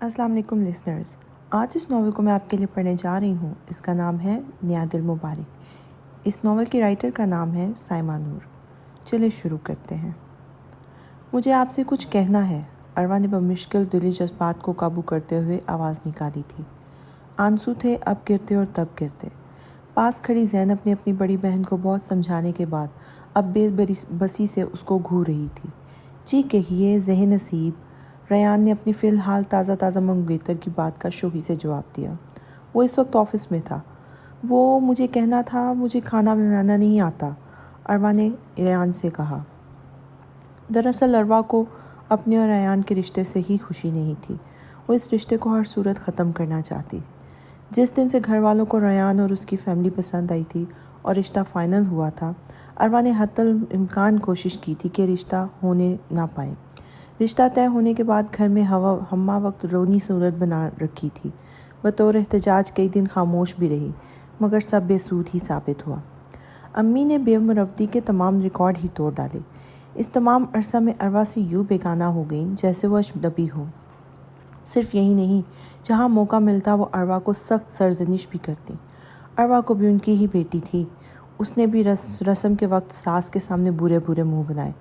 السلام علیکم لسنرز، آج اس ناول کو میں آپ کے لیے پڑھنے جا رہی ہوں۔ اس کا نام ہے نیاد المبارک۔ اس ناول کی رائٹر کا نام ہے سائمہ نور۔ چلے شروع کرتے ہیں۔ مجھے آپ سے کچھ کہنا ہے، اروا نے بمشکل دلی جذبات کو قابو کرتے ہوئے آواز نکالی تھی۔ آنسو تھے، اب گرتے اور تب گرتے۔ پاس کھڑی زینب نے اپنی بڑی بہن کو بہت سمجھانے کے بعد اب بے بسی سے اس کو گھور رہی تھی۔ جی کہیے ذہ نصیب، ریان نے اپنی فی الحال تازہ منگیتر کی بات کا شوخی سے جواب دیا۔ وہ اس وقت آفس میں تھا۔ وہ مجھے کہنا تھا مجھے کھانا بنانا نہیں آتا، اروا نے ریان سے کہا۔ دراصل اروا کو اپنے اور ریان کے رشتے سے ہی خوشی نہیں تھی۔ وہ اس رشتے کو ہر صورت ختم کرنا چاہتی تھی۔ جس دن سے گھر والوں کو ریان اور اس کی فیملی پسند آئی تھی اور رشتہ فائنل ہوا تھا، اروا نے حتی الامکان کوشش کی تھی کہ رشتہ ہونے نہ پائے۔ رشتہ طے ہونے کے بعد گھر میں ہمہ وقت رونی صورت بنا رکھی تھی۔ بطور احتجاج کئی دن خاموش بھی رہی، مگر سب بے سود ہی ثابت ہوا۔ امی نے بے مروتی کے تمام ریکارڈ ہی توڑ ڈالے۔ اس تمام عرصہ میں اروا سے یوں بیگانہ ہو گئیں جیسے وہ اجنبی ہو۔ صرف یہی نہیں، جہاں موقع ملتا وہ اروا کو سخت سرزنش بھی کرتی۔ اروا کو بھی ان کی ہی بیٹی تھی۔ اس نے بھی رسم کے وقت ساس کے سامنے برے منہ بنائے۔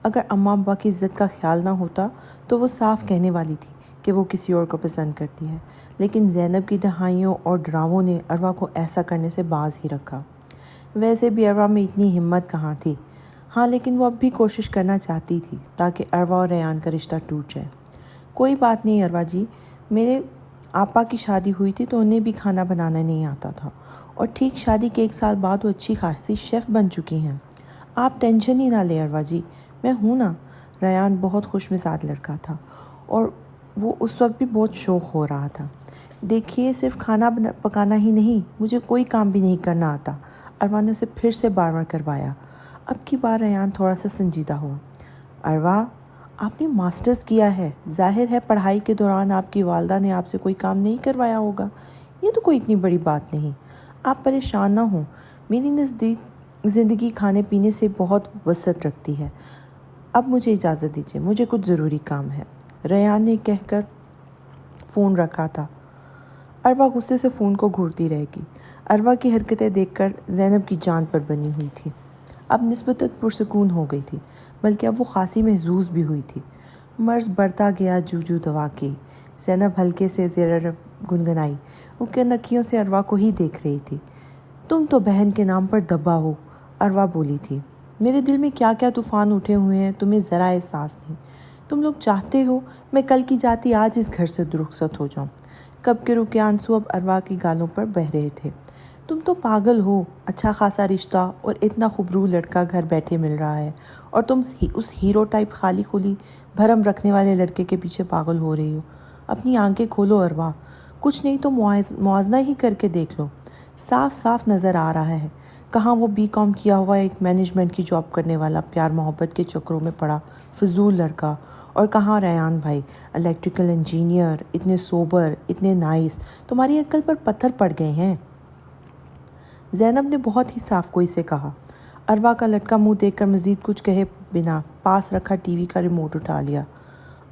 اگر اماں ابا کی عزت کا خیال نہ ہوتا تو وہ صاف کہنے والی تھی کہ وہ کسی اور کو پسند کرتی ہے، لیکن زینب کی دہائیوں اور ڈراووں نے اروا کو ایسا کرنے سے باز ہی رکھا۔ ویسے بھی اروا میں اتنی ہمت کہاں تھی۔ ہاں، لیکن وہ اب بھی کوشش کرنا چاہتی تھی تاکہ اروا اور ریان کا رشتہ ٹوٹ جائے۔ کوئی بات نہیں اروا جی، میرے آپا کی شادی ہوئی تھی تو انہیں بھی کھانا بنانا نہیں آتا تھا، اور ٹھیک شادی کے 1 سال بعد وہ اچھی خاصی شیف بن چکی ہیں۔ آپ ٹینشن ہی نہ لیں اروا جی، میں ہوں نا۔ ریان بہت خوش مزاج لڑکا تھا اور وہ اس وقت بھی بہت شوق ہو رہا تھا۔ دیکھیے، صرف کھانا پکانا ہی نہیں، مجھے کوئی کام بھی نہیں کرنا آتا، اروا نے اسے پھر سے بار کروایا۔ اب کی بار ریان تھوڑا سا سنجیدہ ہوا۔ اروا، آپ نے ماسٹرز کیا ہے، ظاہر ہے پڑھائی کے دوران آپ کی والدہ نے آپ سے کوئی کام نہیں کروایا ہوگا۔ یہ تو کوئی اتنی بڑی بات نہیں، آپ پریشان نہ ہوں۔ میری نزدیک زندگی کھانے پینے سے بہت وسعت رکھتی ہے۔ اب مجھے اجازت دیجیے، مجھے کچھ ضروری کام ہے، ریان نے کہہ کر فون رکھا تھا۔ اروا غصے سے فون کو گھورتی رہ گئی۔ اروا کی حرکتیں دیکھ کر زینب کی جان پر بنی ہوئی تھی۔ اب نسبتاً پرسکون ہو گئی تھی، بلکہ اب وہ خاصی محظوظ بھی ہوئی تھی۔ مرض بڑھتا گیا جو دوا کی۔ زینب ہلکے سے زیر گنگنائی، وہ کنکھیوں سے اروا کو ہی دیکھ رہی تھی۔ تم تو بہن کے نام پر دبا ہو، اروا بولی تھی۔ میرے دل میں کیا طوفان اٹھے ہوئے ہیں تمہیں ذرا احساس نہیں۔ تم لوگ چاہتے ہو میں کل کی جاتی آج اس گھر سے رخصت ہو جاؤں۔ کب کے رکے آنسو اب اروا کی گالوں پر بہہ رہے تھے۔ تم تو پاگل ہو، اچھا خاصا رشتہ اور اتنا خوبرو لڑکا گھر بیٹھے مل رہا ہے، اور تم اس ہیرو ٹائپ خالی خولی بھرم رکھنے والے لڑکے کے پیچھے پاگل ہو رہی ہو۔ اپنی آنکھیں کھولو اروا، کچھ نہیں تو موازنہ ہی کر کے دیکھ لو۔ صاف نظر آ رہا ہے کہاں وہ BCom کیا ہوا ایک مینجمنٹ کی جاب کرنے والا پیار محبت کے چکروں میں پڑا فضول لڑکا، اور کہاں ریان بھائی الیکٹریکل انجینئر، اتنے سوبر، اتنے نائس، تمہاری عقل پر پتھر پڑ گئے ہیں۔ زینب نے بہت ہی صاف کوئی سے کہا۔ اروا کا لٹکا منہ دیکھ کر مزید کچھ کہے بنا پاس رکھا ٹی وی کا ریموٹ اٹھا لیا۔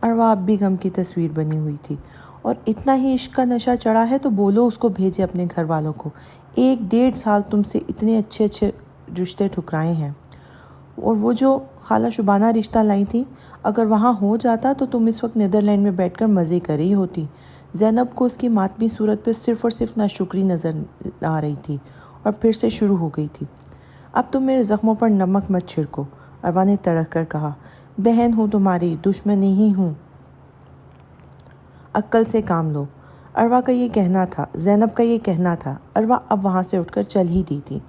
اروا اب بھی غم کی تصویر بنی ہوئی تھی۔ اور اتنا ہی عشق کا نشہ چڑھا ہے تو بولو اس کو بھیجے اپنے گھر والوں کو۔ 1 سال تم سے اتنے اچھے رشتے ٹھکرائے ہیں، اور وہ جو خالہ شبانہ رشتہ لائی تھی، اگر وہاں ہو جاتا تو تم اس وقت نیدرلینڈ میں بیٹھ کر مزے کر رہی ہوتی۔ زینب کو اس کی ماتمی صورت پہ صرف اور صرف ناشکری نظر آ رہی تھی، اور پھر سے شروع ہو گئی تھی۔ اب تم میرے زخموں پر نمک مت چھڑکو، اروا نے تڑک کر کہا۔ بہن ہوں تمہاری، دشمن نہیں ہوں، عقل سے کام لو۔ اروا کا یہ کہنا تھا، زینب کا یہ کہنا تھا۔ اروا اب وہاں سے اٹھ کر چل ہی دی تھی۔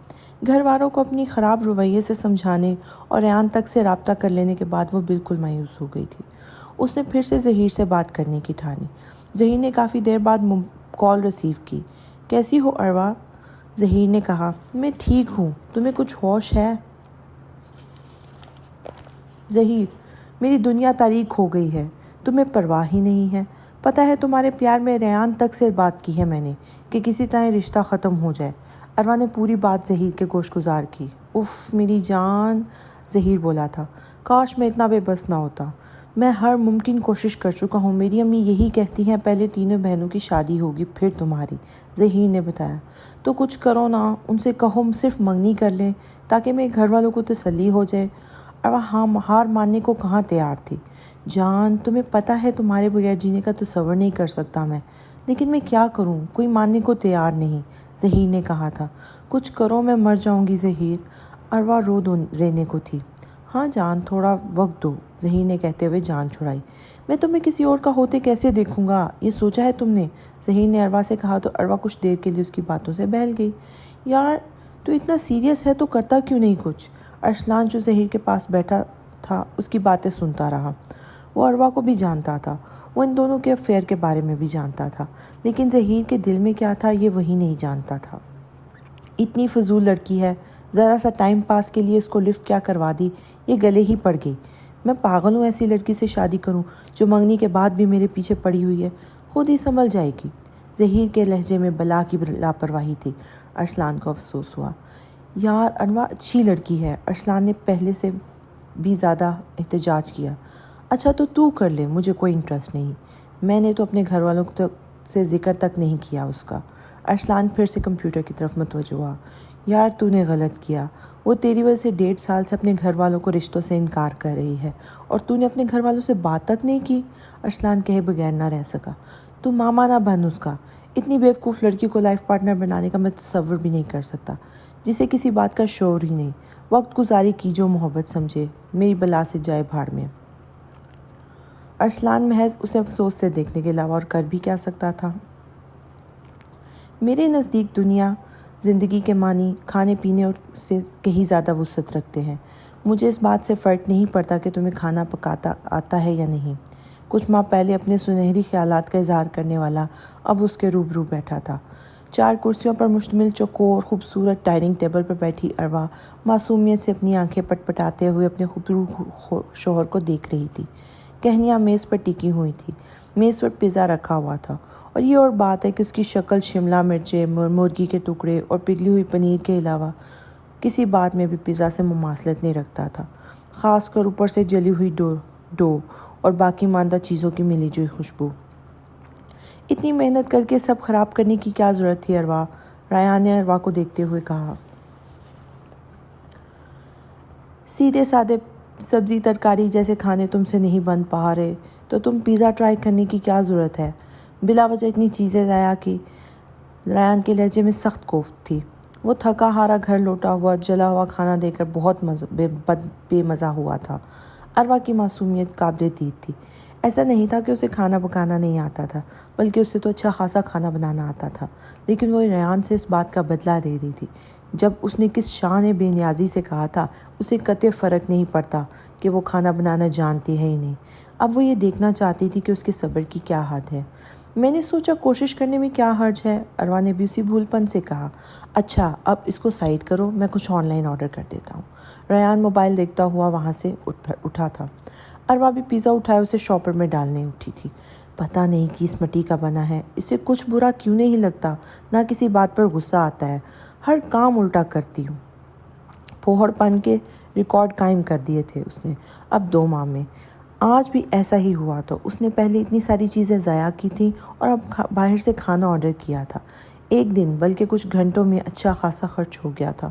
گھر والوں کو اپنی خراب رویے سے سمجھانے اور ریان تک سے رابطہ کر لینے کے بعد وہ بالکل مایوس ہو گئی تھی۔ اس نے پھر سے ظہیر سے بات کرنے کی ٹھانی۔ ظہیر نے کافی دیر بعد کال ریسیو کی۔ کیسی ہو اروا؟ ظہیر نے کہا۔ میں ٹھیک ہوں، تمہیں کچھ ہوش ہے؟ ظہیر، میری دنیا تاریک ہو گئی ہے، تمہیں پرواہ ہی نہیں ہے۔ پتہ ہے تمہارے پیار میں ریان تک سے بات کی ہے میں نے کہ کسی طرح رشتہ ختم ہو جائے۔ اروا نے پوری بات ظہیر کے گوش گزار کی۔ اف میری جان، ظہیر بولا تھا، کاش میں اتنا بے بس نہ ہوتا۔ میں ہر ممکن کوشش کر چکا ہوں، میری امی یہی کہتی ہیں پہلے تینوں بہنوں کی شادی ہوگی پھر تمہاری، ظہیر نے بتایا۔ تو کچھ کرو نا، ان سے کہو صرف منگنی کر لیں تاکہ میرے گھر والوں کو تسلی ہو جائے۔ اور وہ ہار ماننے کو کہاں تیار تھی۔ جان، تمہیں پتہ ہے تمہارے بغیر جینے کا تصور نہیں کر سکتا میں، لیکن میں کیا کروں، کوئی ماننے کو تیار نہیں، ظہیر نے کہا تھا۔ کچھ کرو، میں مر جاؤں گی ظہیر، اروا رو رہنے کو تھی۔ ہاں جان، تھوڑا وقت دو، ظہیر نے کہتے ہوئے جان چھڑائی۔ میں تمہیں کسی اور کا ہوتے کیسے دیکھوں گا، یہ سوچا ہے تم نے، ظہیر نے اروا سے کہا تو اروا کچھ دیر کے لیے اس کی باتوں سے بہل گئی۔ یار تو اتنا سیریس ہے تو کرتا کیوں نہیں کچھ؟ ارسلان جو ظہیر کے پاس بیٹھا تھا اس کی باتیں سنتا رہا۔ وہ اروا کو بھی جانتا تھا، وہ ان دونوں کے افیئر کے بارے میں بھی جانتا تھا، لیکن ظہیر کے دل میں کیا تھا یہ وہی نہیں جانتا تھا۔ اتنی فضول لڑکی ہے، ذرا سا ٹائم پاس کے لیے اس کو لفٹ کیا کروا دی، یہ گلے ہی پڑ گئی۔ میں پاگل ہوں ایسی لڑکی سے شادی کروں جو منگنی کے بعد بھی میرے پیچھے پڑی ہوئی ہے، خود ہی سنبھل جائے گی۔ ظہیر کے لہجے میں بلا کی لاپرواہی تھی۔ ارسلان کو افسوس ہوا۔ یار انوا اچھی لڑکی ہے، ارسلان نے پہلے سے بھی زیادہ احتجاج کیا۔ اچھا تو کر لے، مجھے کوئی انٹرسٹ نہیں، میں نے تو اپنے گھر والوں سے ذکر تک نہیں کیا اس کا۔ ارسلان پھر سے کمپیوٹر کی طرف متوجہ ہوا۔ یار تو نے غلط کیا، وہ تیری وجہ سے 1.5 سال سے اپنے گھر والوں کو رشتوں سے انکار کر رہی ہے، اور تو نے اپنے گھر والوں سے بات تک نہیں کی۔ ارسلان کہے بغیر نہ رہ سکا۔ تو ماما نہ بن اس کا، اتنی بیوقوف لڑکی کو لائف پارٹنر بنانے کا میں تصور بھی نہیں کر سکتا، جسے کسی بات کا شعور ہی نہیں۔ وقت گزاری کی جو محبت سمجھے، میری بلا سے جائے بھاڑ میں۔ ارسلان محض اسے افسوس سے دیکھنے کے علاوہ اور کر بھی کیا سکتا تھا؟ میرے نزدیک دنیا، زندگی کے معنی کھانے پینے اور سے کہیں زیادہ وسعت رکھتے ہیں۔ مجھے اس بات سے فرق نہیں پڑتا کہ تمہیں کھانا پکاتا آتا ہے یا نہیں۔ کچھ ماہ پہلے اپنے سنہری خیالات کا اظہار کرنے والا اب اس کے روبرو بیٹھا تھا۔ 4 کرسیوں پر مشتمل چوکور خوبصورت ڈائننگ ٹیبل پر بیٹھی اروا معصومیت سے اپنی آنکھیں پٹپٹاتے ہوئے اپنے خوبصورت شوہر کو دیکھ رہی تھی۔ کہنیاں میز پر ٹکی ہوئی تھی، میز پر پیزا رکھا ہوا تھا، اور یہ اور بات ہے کہ اس کی شکل شملہ مرچیں، مرغی کے ٹکڑے اور پگھلی ہوئی پنیر کے علاوہ کسی بات میں بھی پیزا سے مماثلت نہیں رکھتا تھا، خاص کر اوپر سے جلی ہوئی ڈو اور باقی ماندہ چیزوں کی ملی جوئی خوشبو۔ اتنی محنت کر کے سب خراب کرنے کی کیا ضرورت تھی اروا؟ ریان نے اروا کو دیکھتے ہوئے کہا۔ سیدھے سادے سبزی ترکاری جیسے کھانے تم سے نہیں بن پا رہے تو تم پیزا ٹرائی کرنے کی کیا ضرورت ہے؟ بلا وجہ اتنی چیزیں ضائع کی۔ ریان کے لہجے میں سخت کوفت تھی۔ وہ تھکا ہارا گھر لوٹا ہوا جلا ہوا کھانا دے کر بہت بے مزہ ہوا تھا۔ اروا کی معصومیت قابل دید تھی۔ ایسا نہیں تھا کہ اسے کھانا پکانا نہیں آتا تھا، بلکہ اسے تو اچھا خاصا کھانا بنانا آتا تھا، لیکن وہ ریان سے اس بات کا بدلہ لے رہی تھی۔ جب اس نے کس شان بے نیازی سے کہا تھا، اسے قطعی فرق نہیں پڑتا کہ وہ کھانا بنانا جانتی ہے ہی نہیں۔ اب وہ یہ دیکھنا چاہتی تھی کہ اس کے صبر کی کیا حد ہے۔ میں نے سوچا کوشش کرنے میں کیا حرج ہے، اروا نے بھی اسی بھول پن سے کہا۔ اچھا اب اس کو سائڈ کرو، میں کچھ آن لائن آرڈر کر دیتا ہوں۔ ریان موبائل دیکھتا ہوا وہاں سے اٹھا تھا۔ اروا بھی پیزا اٹھائے اسے شاپر میں ڈالنے اٹھی تھی۔ پتہ نہیں کس مٹی کا بنا ہے، اسے کچھ برا کیوں نہیں لگتا، نہ کسی بات پر غصہ آتا ہے، ہر کام الٹا کرتی ہوں۔ پھوہڑ پن کے ریکارڈ قائم کر دیے تھے اس نے اب 2 ماہ میں۔ آج بھی ایسا ہی ہوا تو اس نے پہلے اتنی ساری چیزیں ضائع کی تھیں اور اب باہر سے کھانا آرڈر کیا تھا۔ ایک دن بلکہ کچھ گھنٹوں میں اچھا خاصا خرچ ہو گیا تھا۔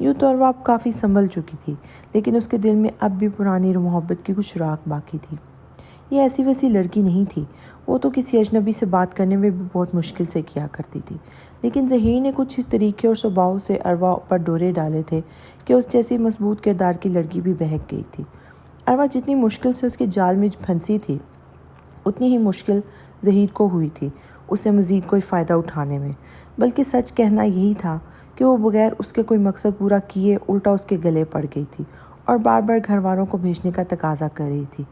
یوں تو اروا اب کافی سنبھل چکی تھی، لیکن اس کے دل میں اب بھی پرانی محبت کی کچھ راکھ باقی تھی۔ یہ ایسی ویسی لڑکی نہیں تھی، وہ تو کسی اجنبی سے بات کرنے میں بھی بہت مشکل سے کیا کرتی تھی، لیکن ظہیر نے کچھ اس طریقے اور صباؤ سے اروا پر ڈورے ڈالے تھے کہ اس جیسی مضبوط کردار کی لڑکی بھی بہک گئی تھی۔ اروا جتنی مشکل سے اس کے جال میں پھنسی تھی، اتنی ہی مشکل ظہیر کو ہوئی تھی اسے مزید کوئی فائدہ اٹھانے میں، بلکہ سچ کہنا یہی تھا کہ وہ بغیر اس کے کوئی مقصد پورا کیے الٹا اس کے گلے پڑ گئی تھی اور بار بار گھر والوں کو بھیجنے کا تقاضا کر رہی تھی۔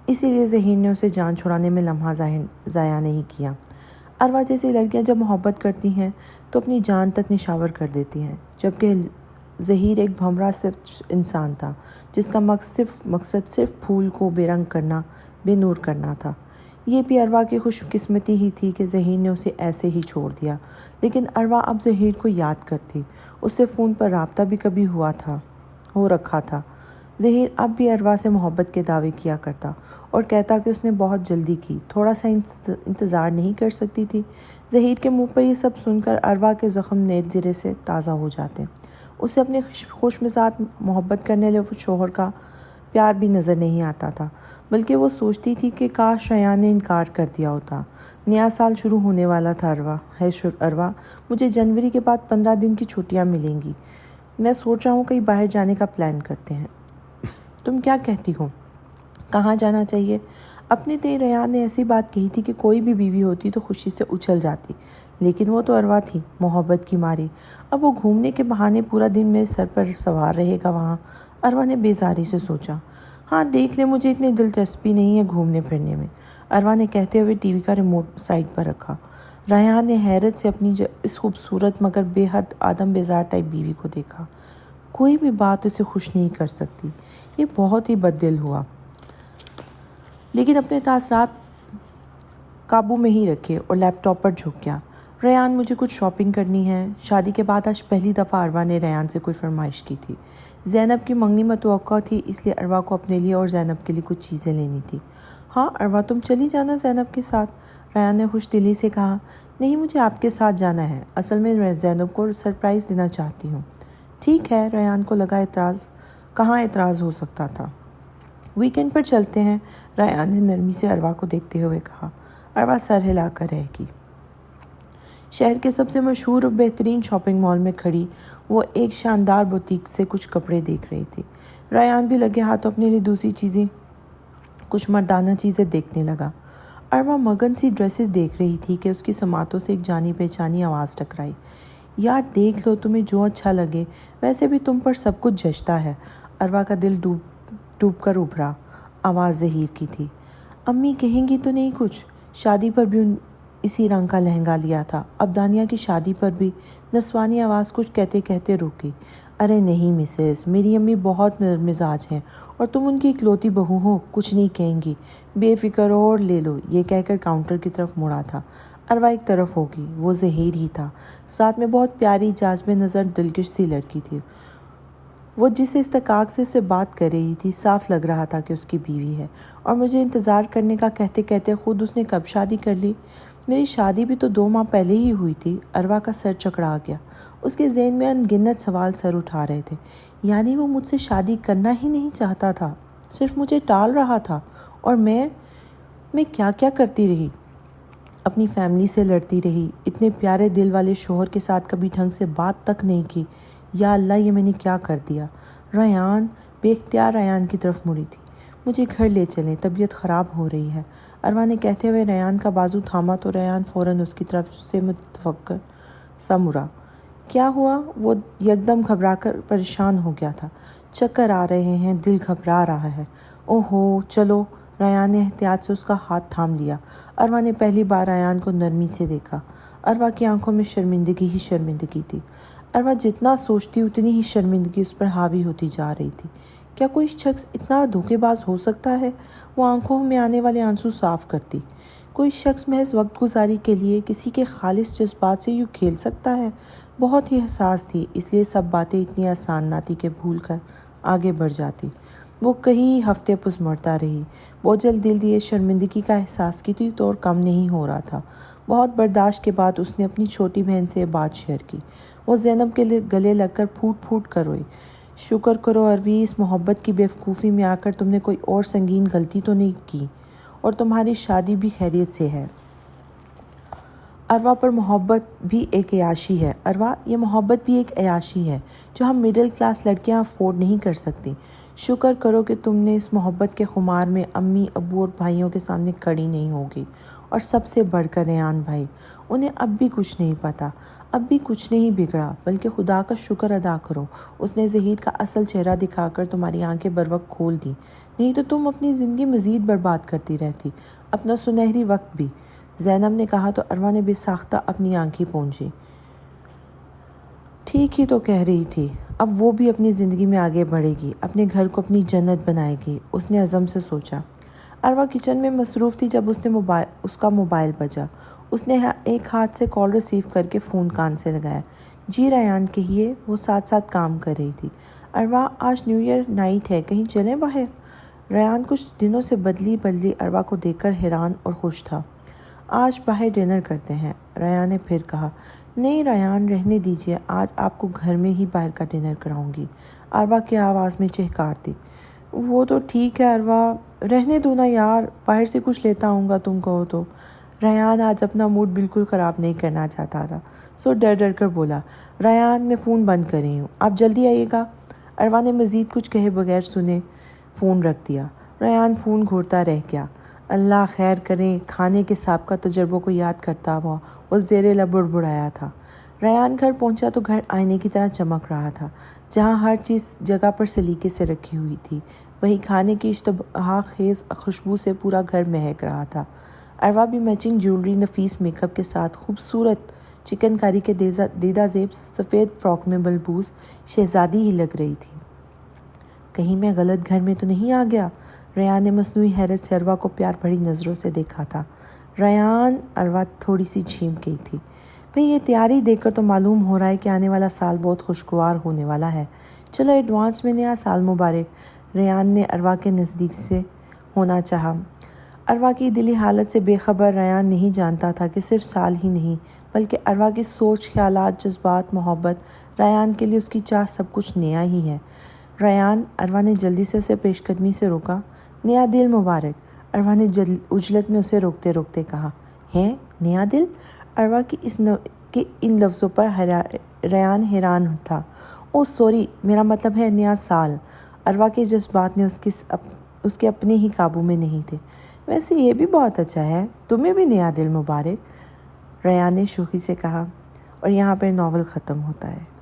اسی لیے ظہیر نے اسے جان چھڑانے میں لمحہ ضائع نہیں کیا۔ اروا جیسی لڑکیاں جب محبت کرتی ہیں تو اپنی جان تک نشاور کر دیتی ہیں، جبکہ ظہیر ایک بھنورا صرف انسان تھا جس کا مقصد صرف پھول کو بے رنگ کرنا، بے نور کرنا تھا۔ یہ بھی اروا کی خوش قسمتی ہی تھی کہ ظہیر نے اسے ایسے ہی چھوڑ دیا، لیکن اروا اب ظہیر کو یاد کرتی، اس سے فون پر رابطہ بھی کبھی ہو رکھا تھا۔ ظہیر اب بھی اروا سے محبت کے دعوے کیا کرتا اور کہتا کہ اس نے بہت جلدی کی، تھوڑا سا انتظار نہیں کر سکتی تھی۔ ظہیر کے منہ پر یہ سب سن کر اروا کے زخم نئے سرے سے تازہ ہو جاتے۔ اسے اپنے خوش مزاج محبت کرنے والے شوہر کا پیار بھی نظر نہیں آتا تھا، بلکہ وہ سوچتی تھی کہ کاش ریان نے انکار کر دیا ہوتا۔ نیا سال شروع ہونے والا تھا۔ اروا، مجھے جنوری کے بعد 15 دن کی چھٹیاں ملیں گی۔ میں سوچ رہا ہوں کہیں باہر جانے کا پلان کرتے ہیں۔ تم کیا کہتی ہو؟ کہاں جانا چاہیے؟ اپنی تے ریان نے ایسی بات کہی تھی کہ کوئی بھی بیوی ہوتی تو خوشی سے اچھل جاتی، لیکن وہ تو اروا تھی، محبت کی ماری۔ اب وہ گھومنے کے بہانے پورا دن میرے سر پر سوار رہے گا وہاں، اروا نے بیزاری سے سوچا۔ ہاں دیکھ لے، مجھے اتنی دلچسپی نہیں ہے گھومنے پھرنے میں، اروا نے کہتے ہوئے ٹی وی کا ریموٹ سائڈ پر رکھا۔ ریان نے حیرت سے اپنی اس خوبصورت مگر بے حد آدم بیزار ٹائپ بیوی کو دیکھا۔ کوئی بھی بات اسے خوش نہیں کر سکتی، یہ بہت ہی بد دل ہوا، لیکن اپنے تاثرات قابو میں ہی رکھے اور لیپ ٹاپ پر جھک گیا۔ ریان، مجھے کچھ شاپنگ کرنی ہے۔ شادی کے بعد آج پہلی دفعہ اروا نے ریان سے کوئی فرمائش کی تھی۔ زینب کی منگنی متوقع تھی، اس لیے اروا کو اپنے لیے اور زینب کے لیے کچھ چیزیں لینی تھی۔ ہاں اروا، تم چلی جانا زینب کے ساتھ، ریان نے خوش دلی سے کہا۔ نہیں، مجھے آپ کے ساتھ جانا ہے، اصل میں زینب کو سرپرائز دینا چاہتی ہوں۔ ٹھیک ہے، ریان کو لگا کہاں اعتراض ہو سکتا تھا۔ ویکینڈ پر چلتے ہیں، ریان نے نرمی سے اروا کو دیکھتے ہوئے کہا۔ اروا سر ہلا کر رہ گئی۔ شہر کے سب سے مشہور اور بہترین شاپنگ مال میں کھڑی وہ ایک شاندار بوتیک سے کچھ کپڑے دیکھ رہی تھی۔ ریان بھی لگے ہاتھوں اپنے لیے دوسری چیزیں، کچھ مردانہ چیزیں دیکھنے لگا۔ اروا مگن سی ڈریسز دیکھ رہی تھی کہ اس کی سماعتوں سے ایک جانی پہچانی آواز ٹکرائی۔ یار دیکھ لو، تمہیں جو اچھا لگے، ویسے بھی تم پر سب کچھ جچتا ہے۔ اروا کا دل ڈوب کر ابھرا۔ آواز ظہیر کی تھی۔ امی کہیں گی تو نہیں کچھ؟ شادی پر بھی اسی رنگ کا لہنگا لیا تھا، اب دانیہ کی شادی پر بھی۔ نسوانی آواز کچھ کہتے کہتے رک گئی۔ ارے نہیں مسز، میری امی بہت نرم مزاج ہیں اور تم ان کی اکلوتی بہو ہو، کچھ نہیں کہیں گی، بے فکر ہو اور لے لو، یہ کہہ کر کاؤنٹر کی طرف مڑا تھا۔ اروا ایک طرف ہوگی، وہ ظہیر ہی تھا، ساتھ میں بہت پیاری جاذب نظر دلکش سی لڑکی تھی۔ وہ جس استحقاق سے اسے بات کر رہی تھی، صاف لگ رہا تھا کہ اس کی بیوی ہے۔ اور مجھے انتظار کرنے کا کہتے کہتے خود اس نے کب شادی کر لی؟ میری شادی بھی تو 2 ماہ پہلے ہی ہوئی تھی۔ اروا کا سر چکرا گیا، اس کے ذہن میں ان گنت سوال سر اٹھا رہے تھے۔ یعنی وہ مجھ سے شادی کرنا ہی نہیں چاہتا تھا، صرف مجھے ٹال رہا تھا، اور میں کیا کیا کرتی رہی، اپنی فیملی سے لڑتی رہی، اتنے پیارے دل والے شوہر کے ساتھ کبھی ڈھنگ سے بات تک نہیں کی۔ یا اللہ، یہ میں نے کیا کر دیا؟ ریان، بے اختیار ریان کی طرف مڑی تھی۔ مجھے گھر لے چلیں، طبیعت خراب ہو رہی ہے، اروا نے کہتے ہوئے ریان کا بازو تھاما تو ریان فوراً اس کی طرف سے متفکر سا مڑا۔ کیا ہوا؟ وہ یکدم گھبرا کر پریشان ہو گیا تھا۔ چکر آ رہے ہیں، دل گھبرا رہا ہے۔ اوہو چلو، ریان نے احتیاط سے اس کا ہاتھ تھام لیا۔ اروا نے پہلی بار ریان کو نرمی سے دیکھا۔ اروا کی آنکھوں میں شرمندگی ہی شرمندگی تھی۔ اروا جتنا سوچتی اتنی ہی شرمندگی اس پر حاوی ہوتی جا رہی تھی۔ کیا کوئی شخص اتنا دھوکے باز ہو سکتا ہے؟ وہ آنکھوں میں آنے والے آنسو صاف کرتی۔ کوئی شخص محض وقت گزاری کے لیے کسی کے خالص جذبات سے یوں کھیل سکتا ہے؟ بہت ہی حساس تھی، اس لیے سب باتیں اتنی آسان نہ تھی کہ بھول کر آگے بڑھ جاتی۔ وہ کئی ہفتے پسمڑتا رہی، بوجھل دل دیے شرمندگی کا احساس کی تھی تو اور کم نہیں ہو رہا تھا۔ بہت برداشت کے بعد اس نے اپنی چھوٹی بہن سے یہ بات شیئر کی۔ وہ زینب کے گلے لگ کر پھوٹ پھوٹ کر روئی۔ شکر کرو اروی، اس محبت کی بیوقوفی میں آ کر تم نے کوئی اور سنگین غلطی تو نہیں کی، اور تمہاری شادی بھی خیریت سے ہے۔ اروا پر محبت بھی ایک عیاشی ہے۔ اروا، یہ محبت بھی ایک عیاشی ہے جو ہم مڈل کلاس لڑکیاں افورڈ نہیں کر سکتی۔ شکر کرو کہ تم نے اس محبت کے خمار میں امی، ابو اور بھائیوں کے سامنے کھڑی نہیں ہوگی، اور سب سے بڑھ کر ریان بھائی، انہیں اب بھی کچھ نہیں پتا، اب بھی کچھ نہیں بگڑا، بلکہ خدا کا شکر ادا کرو اس نے ظہیر کا اصل چہرہ دکھا کر تمہاری آنکھیں بروقت کھول دی، نہیں تو تم اپنی زندگی مزید برباد کرتی رہتی، اپنا سنہری وقت بھی۔ زینب نے کہا تو اروا نے بے ساختہ اپنی آنکھیں پونچھی۔ ٹھیک ہی تو کہہ رہی تھی، اب وہ بھی اپنی زندگی میں آگے بڑھے گی، اپنے گھر کو اپنی جنت بنائے گی، اس نے عزم سے سوچا۔ اروا کچن میں مصروف تھی جب اس کا موبائل بجا۔ اس نے ایک ہاتھ سے کال ریسیو کر کے فون کان سے لگایا۔ جی ریان کہیے، وہ ساتھ ساتھ کام کر رہی تھی۔ اروا آج نیو ایئر نائٹ ہے، کہیں چلیں باہر؟ ریان کچھ دنوں سے بدلی اروا کو دیکھ کر حیران اور خوش تھا۔ آج باہر ڈنر کرتے ہیں، ریان نے پھر کہا۔ نہیں ریان، رہنے دیجیے، آج آپ کو گھر میں ہی باہر کا ڈنر کراؤں گی، اروا کی آواز میں چہکار تھی۔ وہ تو ٹھیک ہے اروا، رہنے دو نا یار، باہر سے کچھ لیتا آؤں گا تم کہو تو۔ ریان آج اپنا موڈ بالکل خراب نہیں کرنا چاہتا تھا، سو ڈر کر بولا۔ ریان میں فون بند کر رہی ہوں، آپ جلدی آئیے گا۔ اروا نے مزید کچھ کہے بغیر سنے فون رکھ دیا۔ ریان فون گھورتا رہ گیا۔ اللہ خیر کریں، کھانے کے سابقہ تجربوں کو یاد کرتا ہوا وہ زیر لب بڑبڑایا تھا۔ ریان گھر پہنچا تو گھر آئینے کی طرح چمک رہا تھا۔ جہاں ہر چیز جگہ پر سلیقے سے رکھی ہوئی تھی، وہیں کھانے کی اشتہا خیز خوشبو سے پورا گھر مہک رہا تھا۔ اروا بھی میچنگ جیولری، نفیس میک اپ کے ساتھ خوبصورت چکن کاری کے دیدہ زیب سفید فراک میں ملبوس شہزادی ہی لگ رہی تھی۔ کہیں میں غلط گھر میں تو نہیں آ گیا؟ ریان نے مصنوعی حیرت سے اروا کو پیار بھری نظروں سے دیکھا تھا۔ ریان، اروا تھوڑی سی جھیم گئی تھی۔ بھئی یہ تیاری دیکھ کر تو معلوم ہو رہا ہے کہ آنے والا سال بہت خوشگوار ہونے والا ہے۔ چلو ایڈوانس میں نیا سال مبارک، ریان نے اروا کے نزدیک سے ہونا چاہا۔ اروا کی دلی حالت سے بے خبر ریان نہیں جانتا تھا کہ صرف سال ہی نہیں بلکہ اروا کی سوچ، خیالات، جذبات، محبت، ریان کے لیے اس کی چاہ سب کچھ نیا ہی ہے۔ ریان، اروا نے جلدی سے اسے پیش قدمی سے روکا۔ نیا دل مبارک، اروا نے عجلت میں اسے روکتے کہا۔ ہے نیا دل؟ اروا کی ان لفظوں پر ریان حیران تھا۔ او سوری، میرا مطلب ہے نیا سال۔ اروا کے جذبات نے اس کے اپنے ہی قابو میں نہیں تھے۔ ویسے یہ بھی بہت اچھا ہے، تمہیں بھی نیا دل مبارک، ریان نے شوخی سے کہا۔ اور یہاں پر ناول ختم ہوتا ہے۔